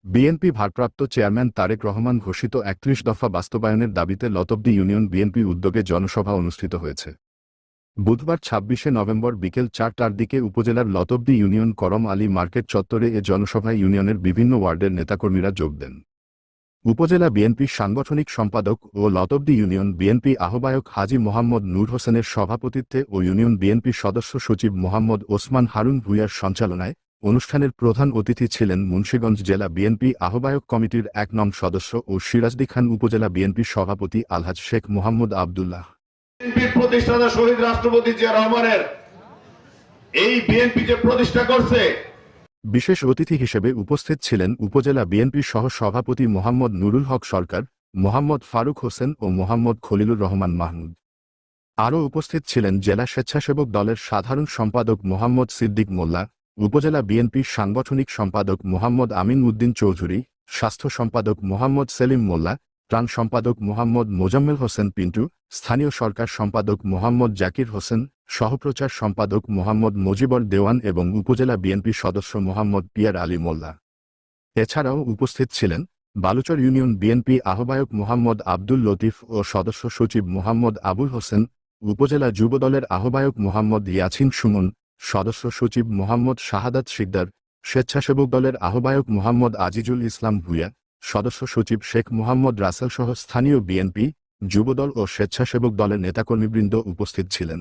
BNP ভারপ্রাপ্ত chairman Tarique Rahman ঘোষিত ৩১ দফা বাস্তবায়নের দাবিতে লতবদী ইউনিয়ন বিএনপি উদ্যোগে জনসভা অনুষ্ঠিত হয়েছে। বুধবার ২৬শে নভেম্বর বিকেল ৪টার দিকে উপজেলার লতবদী ইউনিয়ন করম আলী মার্কেট চত্বরে এ জনসভায় ইউনিয়নের বিভিন্ন ওয়ার্ডের নেতাকর্মীরা যোগ দেন। উপজেলা বিএনপির সাংগঠনিক সম্পাদক ও লতবদী ইউনিয়ন বিএনপি আহ্বায়ক হাজী মোহাম্মদ নূর হোসেনের সভাপতিত্বে ও ইউনিয়ন বিএনপির সদস্য সচিব মোহাম্মদ ওসমান হারুন ভূঁইয়ার সঞ্চালনায় অনুষ্ঠানের প্রধান অতিথি ছিলেন মুন্সিগঞ্জ জেলা বিএনপি আহ্বায়ক কমিটির ১ নং সদস্য ও সিরাজদি খান উপজেলা বিএনপির সভাপতি আলহাজ শেখ মোহাম্মদ আবদুল্লাহ। বিএনপির প্রতিষ্ঠাতা শহীদ রাষ্ট্রপতি জিয়া রহমানের এই বিএনপি যে প্রতিষ্ঠা করছে। বিশেষ অতিথি হিসেবে উপস্থিত ছিলেন উপজেলা বিএনপির সহ সভাপতি মোহাম্মদ নুরুল হক সরকার, মোহাম্মদ ফারুক হোসেন ও মোহাম্মদ খলিলুর রহমান মাহমুদ। আরও উপস্থিত ছিলেন জেলা স্বেচ্ছাসেবক দলের সাধারণ সম্পাদক মোহাম্মদ সিদ্দিক মোল্লা, উপজেলা বিএনপির সাংগঠনিক সম্পাদক মোহাম্মদ আমিন উদ্দিন চৌধুরী, স্বাস্থ্য সম্পাদক মোহাম্মদ সেলিম মোল্লা, ত্রাণ সম্পাদক মোহাম্মদ মোজাম্মেল হোসেন পিন্টু, স্থানীয় সরকার সম্পাদক মোহাম্মদ জাকির হোসেন, সহপ্রচার সম্পাদক মোহাম্মদ মুজিবর দেওয়ান এবং উপজেলা বিএনপির সদস্য মোহাম্মদ পিয়ার আলী মোল্লা। এছাড়াও উপস্থিত ছিলেন বালুচর ইউনিয়ন বিএনপি আহ্বায়ক মোহাম্মদ আব্দুল লতিফ ও সদস্য সচিব মোহাম্মদ আবুল হোসেন, উপজেলা যুবদলের আহ্বায়ক মোহাম্মদ ইয়াছিন সুমন, সদস্য সচিব মোহাম্মদ শাহাদাত শিকদার, স্বেচ্ছাসেবক দলের আহ্বায়ক মোহাম্মদ আজিজুল ইসলাম ভূঁইয়া, সদস্য সচিব শেখ মোহাম্মদ রাসেল সহ স্থানীয় বিএনপি, যুবদল ও স্বেচ্ছাসেবক দলের নেতাকর্মীবৃন্দ উপস্থিত ছিলেন।